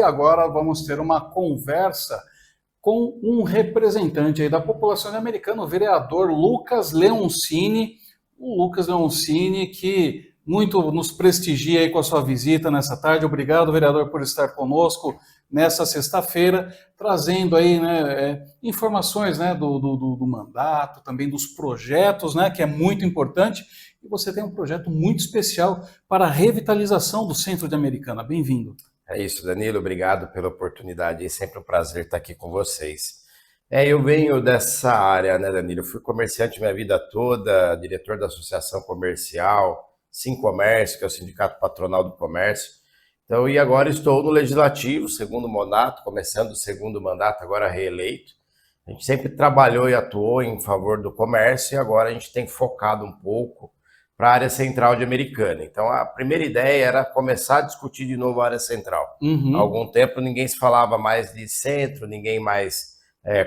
Agora vamos ter uma conversa com um representante aí da população americana, o vereador Lucas Leoncini. O Lucas Leoncini, que muito nos prestigia aí com a sua visita nessa tarde. Obrigado, vereador, por estar conosco nessa sexta-feira, trazendo aí, informações, do mandato, também dos projetos, que é muito importante. E você tem um projeto muito especial para a revitalização do centro de Americana. Bem-vindo. É isso, Danilo, obrigado pela oportunidade, é sempre um prazer estar aqui com vocês. Eu venho dessa área, né, Danilo? Eu fui comerciante minha vida toda, diretor da Associação Comercial, Sincomércio, que é o Sindicato Patronal do Comércio. Então, e agora estou no Legislativo, segundo mandato, começando o segundo mandato, agora reeleito. A gente sempre trabalhou e atuou em favor do comércio e agora a gente tem focado um pouco para a área central de Americana. Então, a primeira ideia era começar a discutir de novo a área central. Há algum tempo ninguém se falava mais de centro, ninguém mais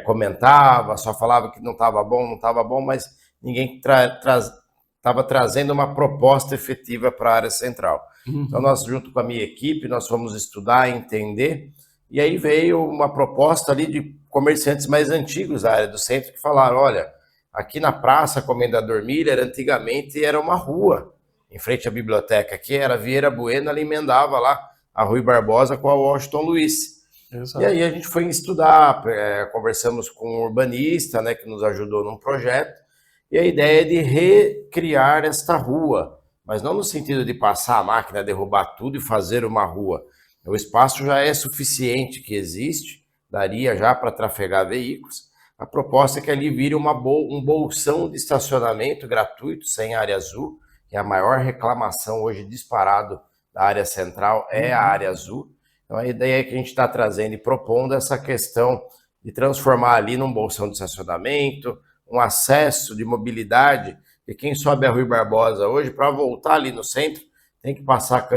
comentava, só falava que não estava bom, mas ninguém estava trazendo uma proposta efetiva para a área central. Então, nós, junto com a minha equipe, nós fomos estudar, entender, e aí veio uma proposta ali de comerciantes mais antigos da área do centro que falaram, olha, aqui na Praça Comendador Miller, antigamente era uma rua, em frente à biblioteca, que era Vieira Bueno, ela emendava lá a Rui Barbosa com a Washington Luiz. Exato. E aí a gente foi estudar, conversamos com um urbanista, que nos ajudou num projeto, e a ideia é de recriar esta rua, mas não no sentido de passar a máquina, derrubar tudo e fazer uma rua. O espaço já é suficiente que existe, daria já para trafegar veículos. A proposta é que ali vire um bolsão de estacionamento gratuito, sem área azul, que é a maior reclamação hoje disparado da área central, é a área azul. Então a ideia é que a gente está trazendo e propondo essa questão de transformar ali num bolsão de estacionamento, um acesso de mobilidade, e quem sobe a Rui Barbosa hoje, para voltar ali no centro, tem que passar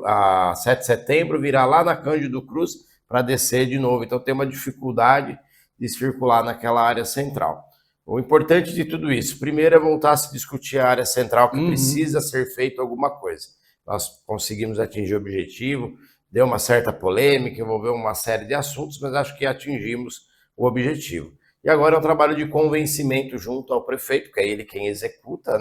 a 7 de setembro, virar lá na Cândido Cruz para descer de novo. Então tem uma dificuldade de circular naquela área central. O importante de tudo isso, primeiro é voltar a se discutir a área central, que precisa ser feito alguma coisa. Nós conseguimos atingir o objetivo, deu uma certa polêmica, envolveu uma série de assuntos, mas acho que atingimos o objetivo. E agora é um trabalho de convencimento junto ao prefeito, que é ele quem executa,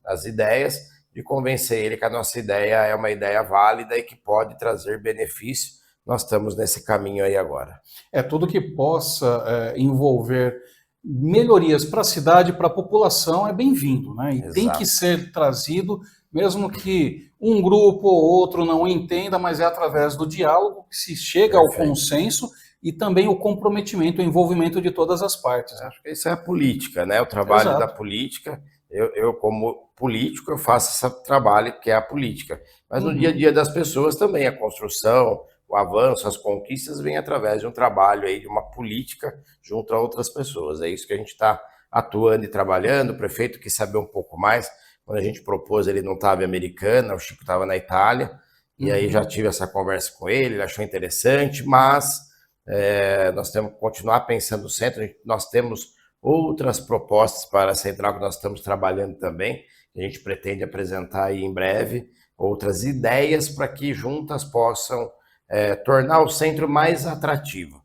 as ideias, de convencer ele que a nossa ideia é uma ideia válida e que pode trazer benefício. Nós estamos nesse caminho aí agora. Tudo que possa envolver melhorias para a cidade, para a população, é bem-vindo, E Exato. Tem que ser trazido, mesmo que um grupo ou outro não entenda, mas é através do diálogo que se chega ao consenso e também o comprometimento, o envolvimento de todas as partes. Acho que isso é a política, O trabalho da política. Eu, como político, eu faço esse trabalho que é a política. Mas no dia a dia das pessoas também, a construção, o avanço, as conquistas vêm através de um trabalho aí, de uma política junto a outras pessoas. É isso que a gente está atuando e trabalhando. O prefeito quis saber um pouco mais. Quando a gente propôs, ele não estava em Americana, o Chico estava na Itália. E aí já tive essa conversa com ele, ele achou interessante, mas nós temos que continuar pensando no centro. Nós temos outras propostas para a Central que nós estamos trabalhando também, que a gente pretende apresentar aí em breve, outras ideias para que juntas possam tornar o centro mais atrativo.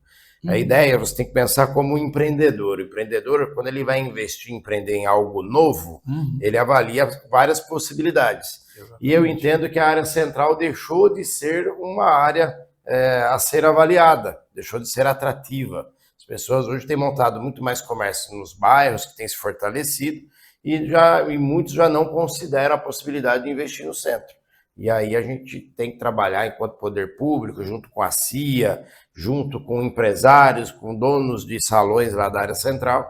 A ideia, você tem que pensar como um empreendedor. O empreendedor, quando ele vai investir, empreender em algo novo, ele avalia várias possibilidades. Exatamente. E eu entendo que a área central deixou de ser uma área a ser avaliada, deixou de ser atrativa. As pessoas hoje têm montado muito mais comércio nos bairros, que têm se fortalecido, e muitos já não consideram a possibilidade de investir no centro. E aí a gente tem que trabalhar enquanto poder público, junto com a CIA, junto com empresários, com donos de salões lá da área central,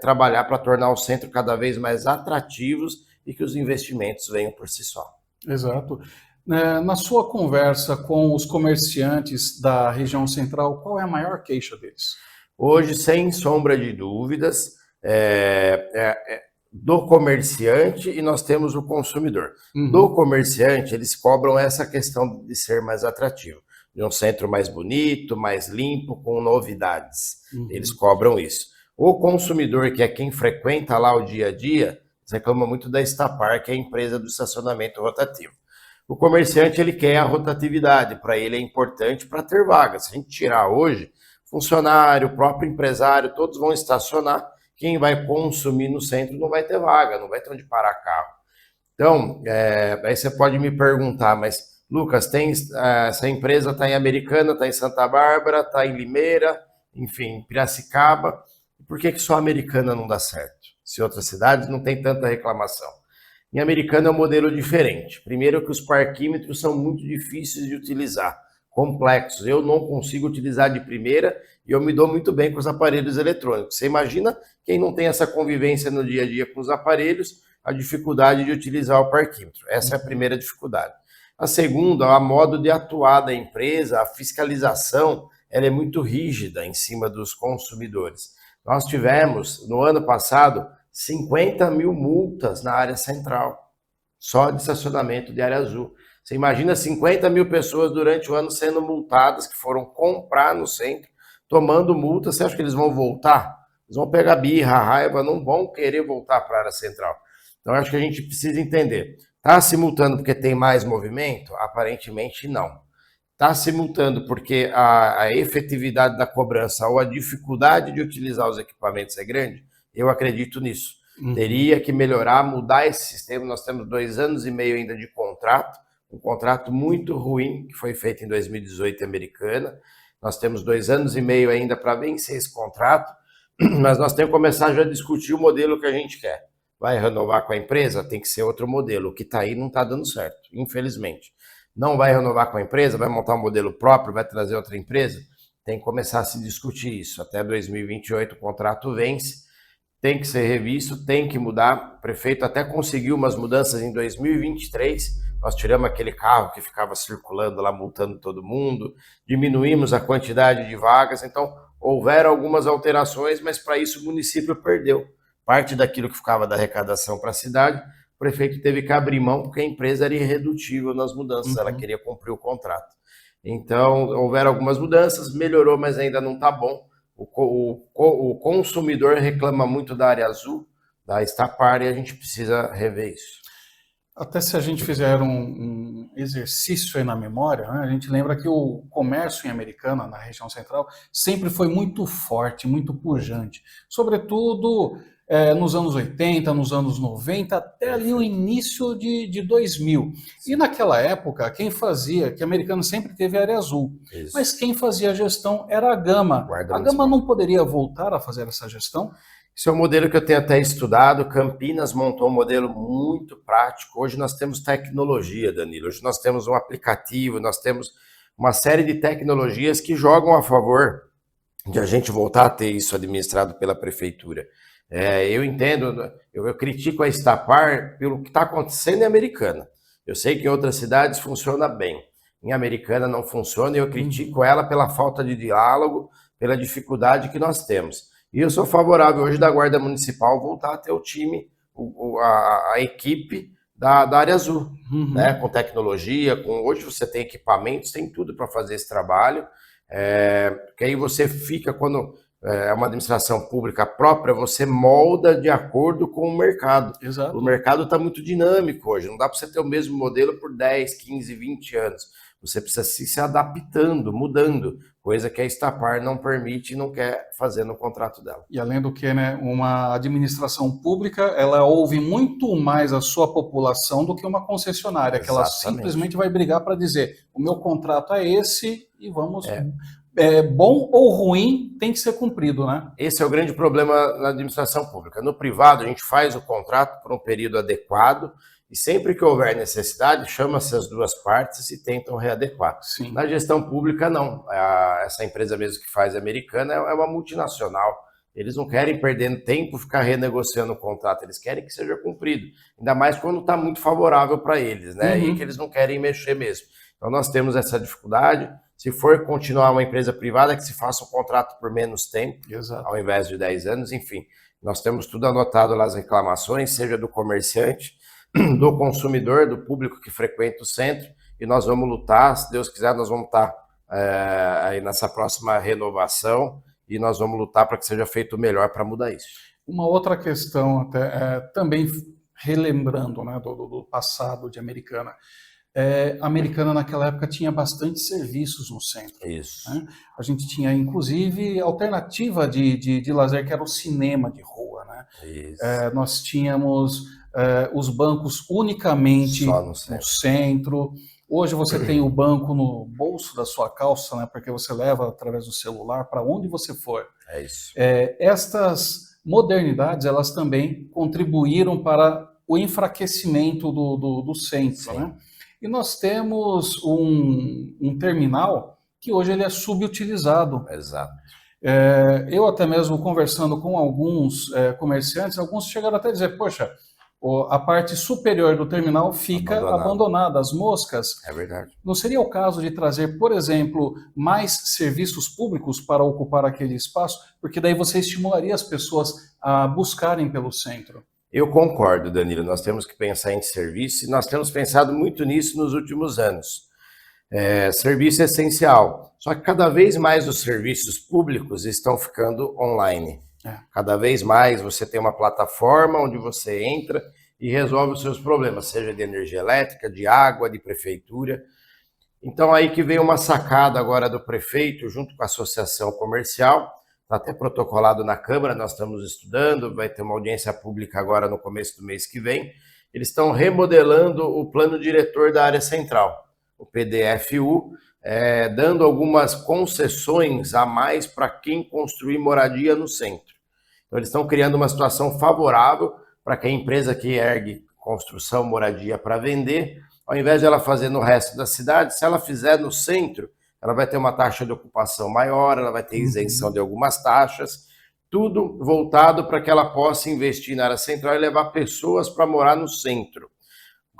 trabalhar para tornar o centro cada vez mais atrativos e que os investimentos venham por si só. Exato. Na sua conversa com os comerciantes da região central, qual é a maior queixa deles? Hoje, sem sombra de dúvidas, do comerciante e nós temos o consumidor. Do comerciante, eles cobram essa questão de ser mais atrativo, de um centro mais bonito, mais limpo, com novidades. Eles cobram isso. O consumidor, que é quem frequenta lá o dia a dia, reclama muito da Estapar, que é a empresa do estacionamento rotativo. O comerciante ele quer a rotatividade, para ele é importante para ter vagas. Se a gente tirar hoje, funcionário, próprio empresário, todos vão estacionar. Quem vai consumir no centro não vai ter vaga, não vai ter onde parar carro. Então, aí você pode me perguntar, mas Lucas, essa empresa está em Americana, está em Santa Bárbara, está em Limeira, enfim, Piracicaba. Por que só a Americana não dá certo? Se outras cidades não tem tanta reclamação. Em Americana é um modelo diferente. Primeiro que os parquímetros são muito difíceis de utilizar, complexos. Eu não consigo utilizar de primeira e eu me dou muito bem com os aparelhos eletrônicos. Você imagina quem não tem essa convivência no dia a dia com os aparelhos, a dificuldade de utilizar o parquímetro. Essa é a primeira dificuldade. A segunda, a modo de atuar da empresa, a fiscalização, ela é muito rígida em cima dos consumidores. Nós tivemos, no ano passado, 50 mil multas na área central, só de estacionamento de área azul. Você imagina 50 mil pessoas durante o ano sendo multadas, que foram comprar no centro, tomando multa. Você acha que eles vão voltar? Eles vão pegar birra, raiva, não vão querer voltar para a área central. Então, acho que a gente precisa entender. Está se multando porque tem mais movimento? Aparentemente, não. Está se multando porque a efetividade da cobrança ou a dificuldade de utilizar os equipamentos é grande? Eu acredito nisso. Teria que melhorar, mudar esse sistema. Nós temos 2 anos e meio ainda de contrato, um contrato muito ruim, que foi feito em 2018 em Americana. Nós temos 2 anos e meio ainda para vencer esse contrato, mas nós temos que começar já a discutir o modelo que a gente quer. Vai renovar com a empresa? Tem que ser outro modelo. O que está aí não está dando certo, infelizmente. Não vai renovar com a empresa? Vai montar um modelo próprio? Vai trazer outra empresa? Tem que começar a se discutir isso. Até 2028 o contrato vence, tem que ser revisto, tem que mudar. O prefeito até conseguiu umas mudanças em 2023. Nós tiramos aquele carro que ficava circulando lá, multando todo mundo, diminuímos a quantidade de vagas. Então, houveram algumas alterações, mas para isso o município perdeu parte daquilo que ficava da arrecadação para a cidade. O prefeito teve que abrir mão porque a empresa era irredutível nas mudanças, ela queria cumprir o contrato. Então, houveram algumas mudanças, melhorou, mas ainda não está bom. O consumidor reclama muito da área azul, da Estapar, e a gente precisa rever isso. Até se a gente fizer um exercício aí na memória, né, a gente lembra que o comércio em Americana, na região central, sempre foi muito forte, muito pujante. Sobretudo nos anos 80, nos anos 90, até ali o início de 2000. E naquela época, quem fazia, que Americana sempre teve área azul, Isso. mas quem fazia a gestão era a Gama. Guarda A Gama Municipal. não poderia voltar a fazer essa gestão? Isso é um modelo que eu tenho até estudado. Campinas montou um modelo muito prático. Hoje nós temos tecnologia, Danilo. Hoje nós temos um aplicativo, nós temos uma série de tecnologias que jogam a favor de a gente voltar a ter isso administrado pela prefeitura. Eu entendo, eu critico a Estapar pelo que está acontecendo em Americana. Eu sei que em outras cidades funciona bem. Em Americana não funciona e eu critico ela pela falta de diálogo, pela dificuldade que nós temos. E eu sou favorável hoje da Guarda Municipal voltar a ter o time, a equipe da área azul, né? Com tecnologia, hoje você tem equipamentos, tem tudo para fazer esse trabalho, que aí você fica, quando é uma administração pública própria, você molda de acordo com o mercado. Exato. O mercado está muito dinâmico hoje, não dá para você ter o mesmo modelo por 10, 15, 20 anos. Você precisa se adaptando, mudando, coisa que a Estapar não permite e não quer fazer no contrato dela. E além do que, né, uma administração pública, ela ouve muito mais a sua população do que uma concessionária, que ela simplesmente vai brigar para dizer, o meu contrato é esse e vamos... bom ou ruim, tem que ser cumprido, né? Esse é o grande problema na administração pública. No privado, a gente faz o contrato por um período adequado e sempre que houver necessidade, chama-se as duas partes e tentam readequar. Sim. Na gestão pública, não. Essa empresa mesmo que faz Americana é uma multinacional. Eles não querem perder tempo ficar renegociando o contrato, eles querem que seja cumprido. Ainda mais quando está muito favorável para eles, né? E que eles não querem mexer mesmo. Então nós temos essa dificuldade. Se for continuar uma empresa privada, que se faça um contrato por menos tempo, Exato. Ao invés de 10 anos, enfim. Nós temos tudo anotado lá, as reclamações, seja do comerciante, do consumidor, do público que frequenta o centro, e nós vamos lutar, se Deus quiser, nós vamos estar aí nessa próxima renovação, e nós vamos lutar para que seja feito o melhor para mudar isso. Uma outra questão, também relembrando, né, do passado de Americana, A Americana naquela época tinha bastante serviços no centro, Isso. né? A gente tinha, inclusive, alternativa de lazer, que era o cinema de rua, né? Isso. Nós tínhamos os bancos unicamente Só no no centro. centro. Hoje você tem o banco no bolso da sua calça, né? Porque você leva através do celular para onde você for. É isso. Estas modernidades, elas também contribuíram para o enfraquecimento do centro, né? Sim. E nós temos um terminal que hoje ele é subutilizado. Exato. Eu até mesmo conversando com alguns comerciantes, alguns chegaram até a dizer, poxa, a parte superior do terminal fica abandonada, as moscas. É verdade. Não seria o caso de trazer, por exemplo, mais serviços públicos para ocupar aquele espaço? Porque daí você estimularia as pessoas a buscarem pelo centro. Eu concordo, Danilo. Nós temos que pensar em serviço e nós temos pensado muito nisso nos últimos anos. Serviço é essencial. Só que cada vez mais os serviços públicos estão ficando online. Cada vez mais você tem uma plataforma onde você entra e resolve os seus problemas, seja de energia elétrica, de água, de prefeitura. Então aí que veio uma sacada agora do prefeito, junto com a associação comercial, está até protocolado na Câmara, nós estamos estudando, vai ter uma audiência pública agora no começo do mês que vem. Eles estão remodelando o plano diretor da área central, o PDFU, dando algumas concessões a mais para quem construir moradia no centro. Então eles estão criando uma situação favorável para que a empresa que ergue construção, moradia para vender, ao invés de ela fazer no resto da cidade, se ela fizer no centro, ela vai ter uma taxa de ocupação maior, ela vai ter isenção de algumas taxas, tudo voltado para que ela possa investir na área central e levar pessoas para morar no centro.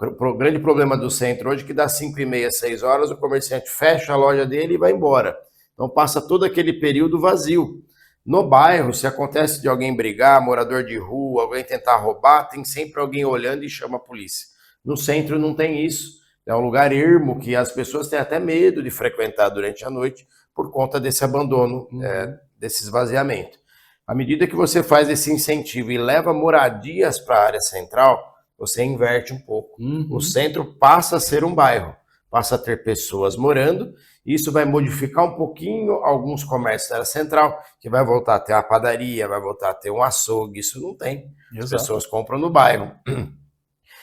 O grande problema do centro hoje é que das 5h30, 6 horas, o comerciante fecha a loja dele e vai embora. Então passa todo aquele período vazio. No bairro, se acontece de alguém brigar, morador de rua, alguém tentar roubar, tem sempre alguém olhando e chama a polícia. No centro não tem isso. É um lugar ermo que as pessoas têm até medo de frequentar durante a noite por conta desse abandono, desse esvaziamento. À medida que você faz esse incentivo e leva moradias para a área central, você inverte um pouco. O centro passa a ser um bairro, passa a ter pessoas morando, e isso vai modificar um pouquinho alguns comércios da área central, que vai voltar a ter uma padaria, vai voltar a ter um açougue, isso não tem. As pessoas compram no bairro.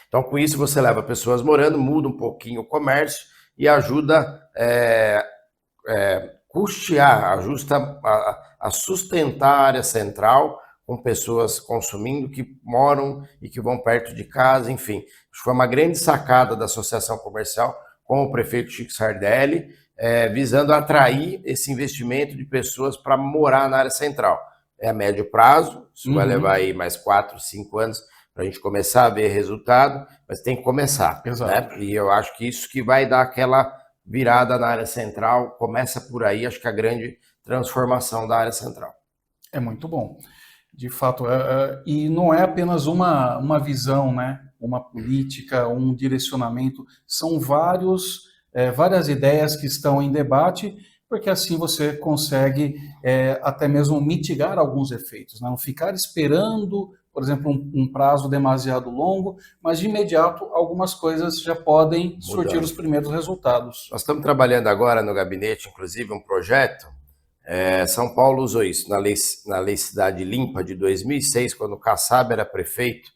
Então, com isso, você leva pessoas morando, muda um pouquinho o comércio e ajuda custear, ajuda a sustentar a área central com pessoas consumindo que moram e que vão perto de casa, enfim. Acho que foi uma grande sacada da Associação Comercial com o prefeito Chico Sardelli, visando atrair esse investimento de pessoas para morar na área central. É a médio prazo, isso vai levar aí mais 4, 5 anos, para a gente começar a ver resultado, mas tem que começar. Né? E eu acho que isso que vai dar aquela virada na área central, começa por aí, acho que a grande transformação da área central. É muito bom, de fato, e não é apenas uma visão, né? Uma política, um direcionamento, são várias ideias que estão em debate, porque assim você consegue até mesmo mitigar alguns efeitos, né? Não ficar esperando, por exemplo, um prazo demasiado longo, mas de imediato algumas coisas já podem surtir os primeiros resultados. Nós estamos trabalhando agora no gabinete, inclusive, um projeto. São Paulo usou isso na lei Cidade Limpa de 2006, quando o Kassab era prefeito.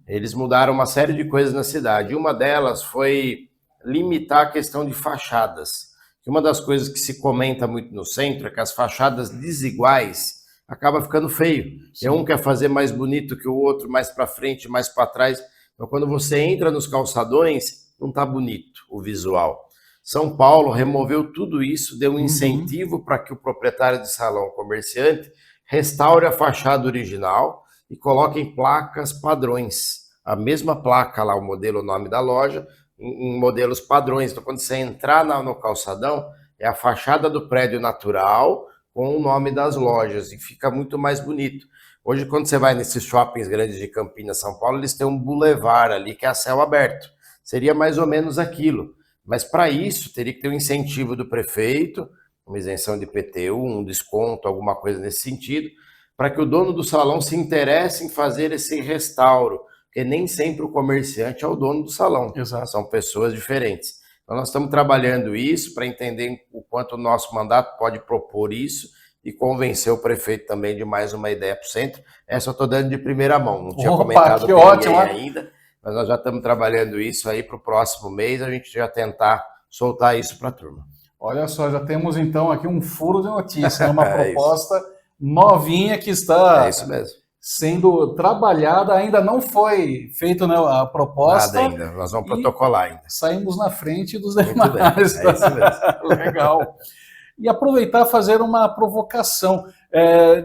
Eles mudaram uma série de coisas na cidade. Uma delas foi limitar a questão de fachadas. Uma das coisas que se comenta muito no centro é que as fachadas desiguais acaba ficando feio. Um quer fazer mais bonito que o outro, mais para frente, mais para trás. Então, quando você entra nos calçadões, não está bonito o visual. São Paulo removeu tudo isso, deu um incentivo para que o proprietário de salão, comerciante, restaure a fachada original e coloque em placas padrões. A mesma placa lá, o modelo, o nome da loja, em modelos padrões. Então, quando você entrar no calçadão, é a fachada do prédio natural com o nome das lojas e fica muito mais bonito. Hoje, quando você vai nesses shoppings grandes de Campinas, São Paulo, eles têm um boulevard ali que é a céu aberto. Seria mais ou menos aquilo. Mas para isso, teria que ter um incentivo do prefeito, uma isenção de IPTU, um desconto, alguma coisa nesse sentido, para que o dono do salão se interesse em fazer esse restauro, porque nem sempre o comerciante é o dono do salão. Exato. São pessoas diferentes. Então nós estamos trabalhando isso para entender o quanto o nosso mandato pode propor isso e convencer o prefeito também de mais uma ideia para o centro. Essa eu estou dando de primeira mão, não tinha comentado que com ótimo, ninguém ainda, mas nós já estamos trabalhando isso aí para o próximo mês, a gente já tentar soltar isso para a turma. Olha só, já temos então aqui um furo de notícia, uma proposta novinha que está sendo trabalhada, ainda não foi feita, né, a proposta. Nada ainda, nós vamos protocolar ainda. Saímos na frente dos demais. É isso mesmo. Legal. E aproveitar e fazer uma provocação.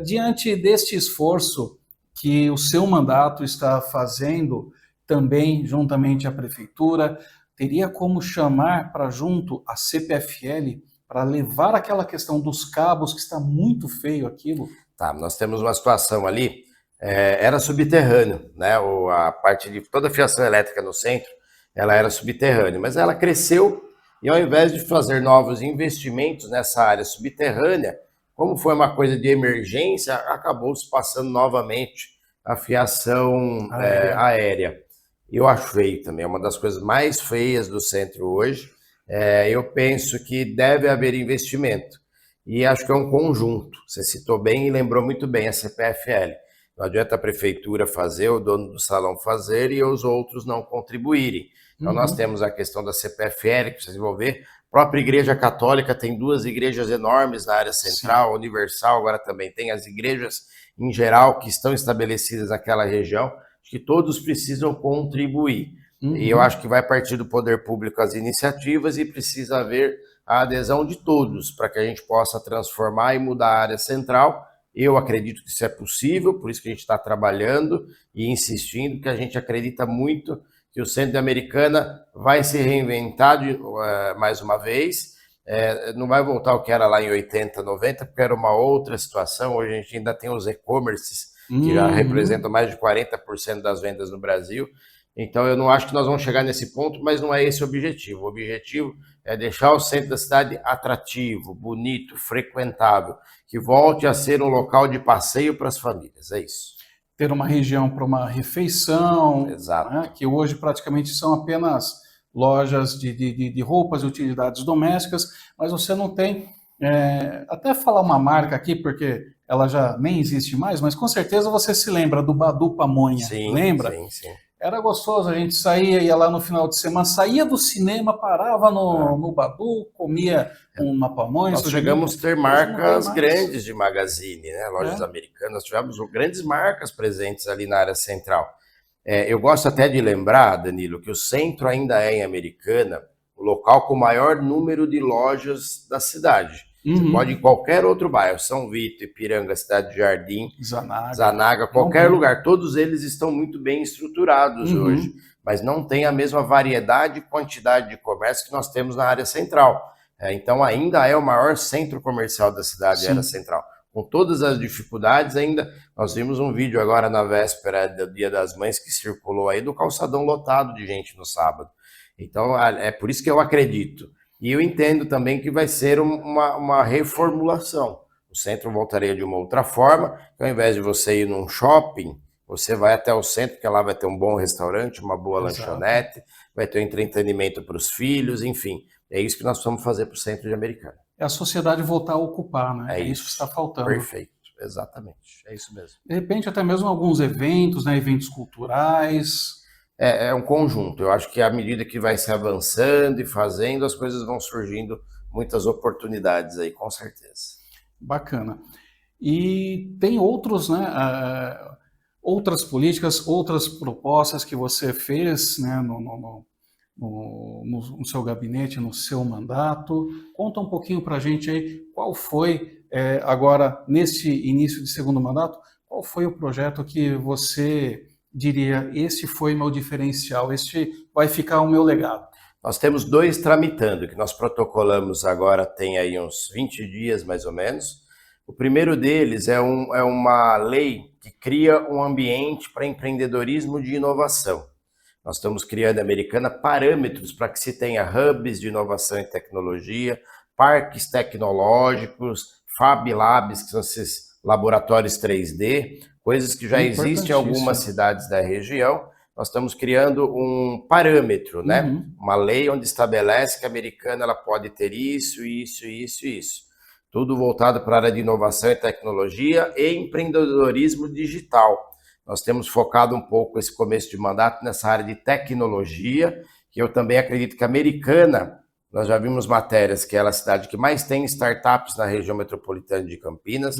Diante deste esforço que o seu mandato está fazendo, também juntamente à prefeitura, teria como chamar para junto a CPFL para levar aquela questão dos cabos, que está muito feio aquilo? Tá, nós temos uma situação ali, era subterrâneo, né? A parte de toda a fiação elétrica no centro, ela era subterrânea, mas ela cresceu e ao invés de fazer novos investimentos nessa área subterrânea, como foi uma coisa de emergência, acabou se passando novamente a fiação aérea. Eu acho feio também, é uma das coisas mais feias do centro hoje. Eu penso que deve haver investimento e acho que é um conjunto. Você citou bem e lembrou muito bem a CPFL. Não adianta a prefeitura fazer, o dono do salão fazer e os outros não contribuírem. Então nós temos a questão da CPFL, que precisa desenvolver. A própria Igreja Católica tem 2 igrejas enormes na área central, Universal, agora também tem as igrejas em geral que estão estabelecidas naquela região, que todos precisam contribuir. E eu acho que vai partir do poder público as iniciativas e precisa haver a adesão de todos para que a gente possa transformar e mudar a área central. Eu acredito que isso é possível, por isso que a gente está trabalhando e insistindo, que a gente acredita muito que o centro de Americana vai se reinventar mais uma vez. Não vai voltar ao que era lá em 80, 90, porque era uma outra situação. Hoje a gente ainda tem os e-commerces, que já representam mais de 40% das vendas no Brasil. Então eu não acho que nós vamos chegar nesse ponto, mas não é esse o objetivo. O objetivo é deixar o centro da cidade atrativo, bonito, frequentável, que volte a ser um local de passeio para as famílias, é isso. Ter uma região para uma refeição, exato, né, que hoje praticamente são apenas lojas de roupas e utilidades domésticas, mas você não tem, até falar uma marca aqui, porque ela já nem existe mais, mas com certeza você se lembra do Badu Pamonha, sim, lembra? Sim, sim. Era gostoso, a gente saía, ia lá no final de semana, saía do cinema, parava no Badu, comia uma pamonha. Nós chegamos a ter marcas grandes de Magazine, né? Lojas americanas, nós tivemos grandes marcas presentes ali na área central. Eu gosto até de lembrar, Danilo, que o centro ainda é em Americana o local com o maior número de lojas da cidade. Você pode ir em qualquer outro bairro, São Vito, Ipiranga, Cidade de Jardim, Zanaga, qualquer lugar, todos eles estão muito bem estruturados hoje, mas não tem a mesma variedade e quantidade de comércio que nós temos na área central. Então ainda é o maior centro comercial da cidade, a área central. Com todas as dificuldades ainda, nós vimos um vídeo agora na véspera do Dia das Mães que circulou aí do calçadão lotado de gente no sábado. Então é por isso que eu acredito. E eu entendo também que vai ser uma reformulação. O centro voltaria de uma outra forma, que ao invés de você ir num shopping, você vai até o centro, porque lá vai ter um bom restaurante, uma boa lanchonete, vai ter um entretenimento para os filhos, enfim. É isso que nós vamos fazer para o centro de Americana. É a sociedade voltar a ocupar, né? É isso que está faltando. Perfeito, exatamente. É isso mesmo. De repente, até mesmo alguns eventos, né? Eventos culturais. É um conjunto. Eu acho que à medida que vai se avançando e fazendo, as coisas vão surgindo muitas oportunidades aí, com certeza. Bacana. E tem outros, né, outras políticas, outras propostas que você fez, né, no seu gabinete, no seu mandato. Conta um pouquinho para a gente aí qual foi, agora, neste início de segundo mandato, qual foi o projeto que você diria, esse foi meu diferencial, este vai ficar o meu legado? Nós temos 2 tramitando, que nós protocolamos agora, tem aí uns 20 dias mais ou menos. O primeiro deles é uma lei que cria um ambiente para empreendedorismo de inovação. Nós estamos criando em Americana parâmetros para que se tenha hubs de inovação e tecnologia, parques tecnológicos, Fab Labs, que são esses laboratórios 3D, coisas que já existem em algumas cidades da região. nós estamos criando um parâmetro, né? Uhum. Uma lei onde estabelece que a Americana ela pode ter isso, isso, isso e isso. Tudo voltado para a área de inovação e tecnologia e empreendedorismo digital. Nós temos focado um pouco esse começo de mandato nessa área de tecnologia, que eu também acredito que a Americana, nós já vimos matérias que ela é a cidade que mais tem startups na região metropolitana de Campinas,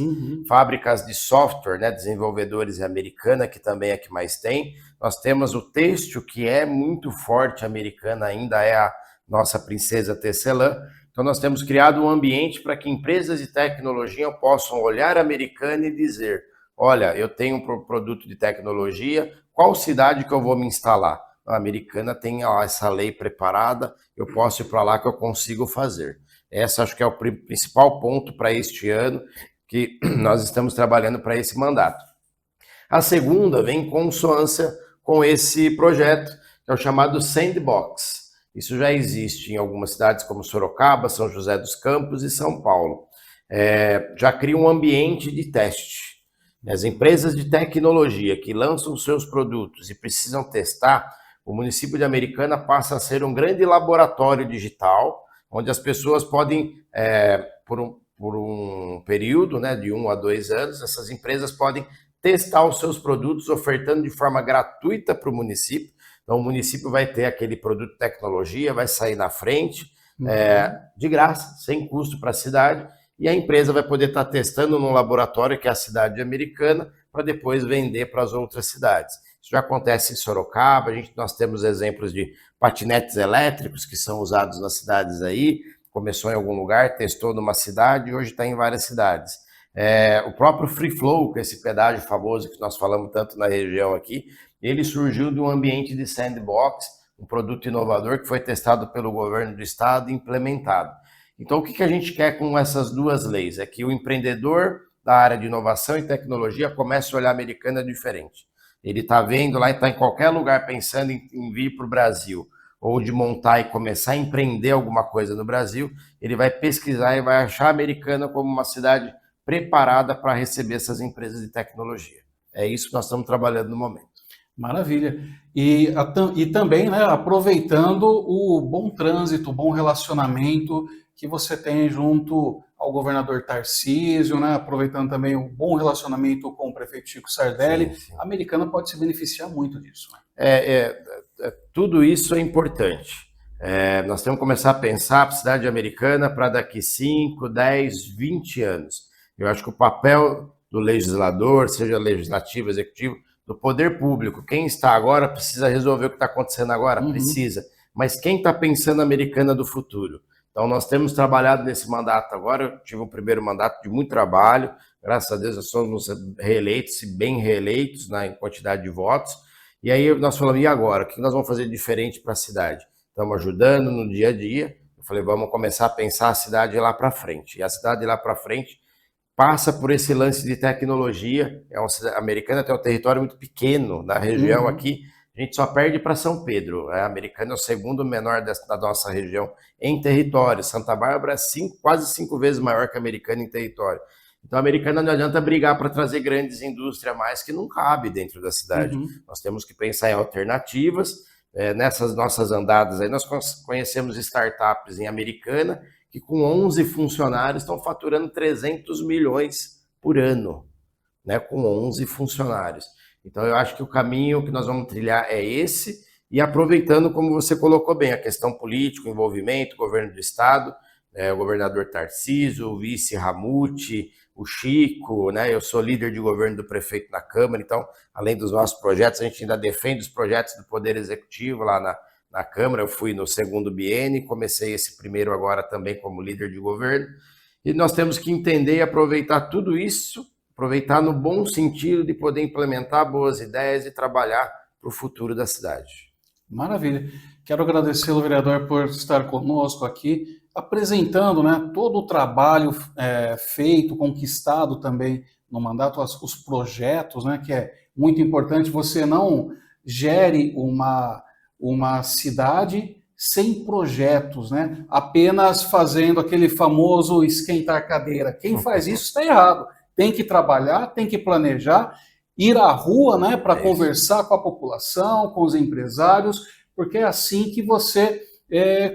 fábricas de software, né, desenvolvedores em Americana, que também é a que mais tem. Nós temos o têxtil, que é muito forte, a Americana ainda é a nossa princesa tecelã. Então nós temos criado um ambiente para que empresas de tecnologia possam olhar a Americana e dizer, olha, eu tenho um produto de tecnologia, qual cidade que eu vou me instalar? A Americana tem essa lei preparada, eu posso ir para lá que eu consigo fazer. Essa acho que é o principal ponto para este ano que nós estamos trabalhando para esse mandato. A segunda vem em consonância com esse projeto, que é o chamado Sandbox. Isso já existe em algumas cidades como Sorocaba, São José dos Campos e São Paulo. Já cria um ambiente de teste. As empresas de tecnologia que lançam seus produtos e precisam testar, o município de Americana passa a ser um grande laboratório digital, onde as pessoas podem, por um período, né, de 1 a 2 anos, essas empresas podem testar os seus produtos, ofertando de forma gratuita para o município. Então, o município vai ter aquele produto de tecnologia, vai sair na frente, de graça, sem custo para a cidade, e a empresa vai poder estar testando num laboratório, que é a cidade americana, para depois vender para as outras cidades. Isso já acontece em Sorocaba, nós temos exemplos de patinetes elétricos que são usados nas cidades aí, começou em algum lugar, testou numa cidade e hoje está em várias cidades. O próprio Free Flow, que é esse pedágio famoso que nós falamos tanto na região aqui, ele surgiu de um ambiente de sandbox, um produto inovador que foi testado pelo governo do estado e implementado. Então, o que a gente quer com essas duas leis? É que o empreendedor da área de inovação e tecnologia comece a olhar a Americana diferente. Ele está vendo lá e está em qualquer lugar pensando em vir para o Brasil, ou de montar e começar a empreender alguma coisa no Brasil, ele vai pesquisar e vai achar a Americana como uma cidade preparada para receber essas empresas de tecnologia. É isso que nós estamos trabalhando no momento. Maravilha. E também, né, aproveitando o bom trânsito, o bom relacionamento que você tem junto ao governador Tarcísio, né, aproveitando também o bom relacionamento com o prefeito Chico Sardelli, sim. A Americana pode se beneficiar muito disso. Né? Tudo isso é importante. Nós temos que começar a pensar a cidade americana para daqui 5, 10, 20 anos. Eu acho que o papel do legislador, seja legislativo, executivo, do poder público, quem está agora precisa resolver o que está acontecendo agora? Precisa. Mas quem está pensando a Americana do futuro? Então, nós temos trabalhado nesse mandato agora, eu tive um primeiro mandato de muito trabalho, graças a Deus nós somos reeleitos, e bem reeleitos em quantidade de votos, e aí nós falamos, e agora? O que nós vamos fazer de diferente para a cidade? Estamos ajudando no dia a dia, eu falei, vamos começar a pensar a cidade lá para frente, e a cidade lá para frente passa por esse lance de tecnologia, a Americana tem um território muito pequeno na região aqui, a gente só perde para São Pedro. A Americana é o segundo menor da nossa região em território. Santa Bárbara é quase 5 vezes maior que a Americana em território. Então, a Americana não adianta brigar para trazer grandes indústrias mais que não cabe dentro da cidade. Nós temos que pensar em alternativas. Nessas nossas andadas aí, nós conhecemos startups em Americana que com 11 funcionários estão faturando 300 milhões por ano, né? Com 11 funcionários. Então, eu acho que o caminho que nós vamos trilhar é esse, e aproveitando, como você colocou bem, a questão política, o envolvimento, o governo do estado, o governador Tarcísio, o vice Ramute, o Chico, né? Eu sou líder de governo do prefeito na Câmara, então, além dos nossos projetos, a gente ainda defende os projetos do Poder Executivo lá na Câmara. Eu fui no segundo biênio, comecei esse primeiro agora também como líder de governo, e nós temos que entender e aproveitar tudo isso, aproveitar no bom sentido de poder implementar boas ideias e trabalhar para o futuro da cidade. Maravilha. Quero agradecê-lo, vereador, por estar conosco aqui, apresentando, né, todo o trabalho feito, conquistado também no mandato, os projetos, né, que é muito importante. Você não gere uma cidade sem projetos, né, apenas fazendo aquele famoso esquentar cadeira. Quem faz isso está errado. Tem que trabalhar, tem que planejar ir à rua, né, para conversar com a população, com os empresários, porque é assim que você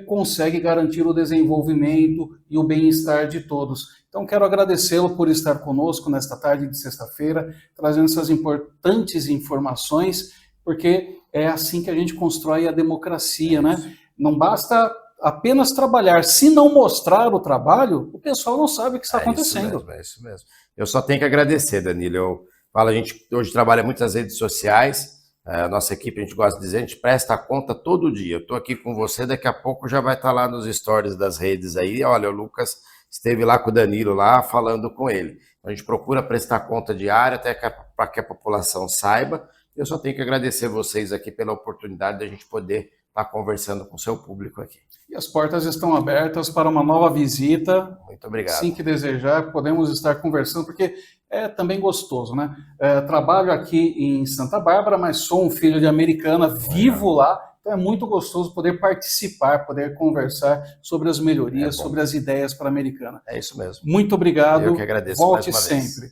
consegue garantir o desenvolvimento e o bem-estar de todos. Então, quero agradecê-lo por estar conosco nesta tarde de sexta-feira, trazendo essas importantes informações, porque é assim que a gente constrói a democracia, né? Não basta apenas trabalhar. Se não mostrar o trabalho, o pessoal não sabe o que está acontecendo. É isso mesmo. Eu só tenho que agradecer, Danilo. A gente hoje trabalha muito nas redes sociais, a nossa equipe, a gente gosta de dizer, a gente presta conta todo dia. Eu estou aqui com você, daqui a pouco já vai estar lá nos stories das redes aí. Olha, o Lucas esteve lá com o Danilo, lá falando com ele. A gente procura prestar conta diária, até para que a população saiba. Eu só tenho que agradecer vocês aqui pela oportunidade de a gente poder estar conversando com o seu público aqui. E as portas estão abertas para uma nova visita. Muito obrigado. Assim que desejar, podemos estar conversando, porque é também gostoso, né? Trabalho aqui em Santa Bárbara, mas sou um filho de Americana, vivo lá, então é muito gostoso poder participar, poder conversar sobre as melhorias, sobre as ideias para a Americana. É isso mesmo. Muito obrigado. Eu que agradeço. Volte mais uma vez. sempre.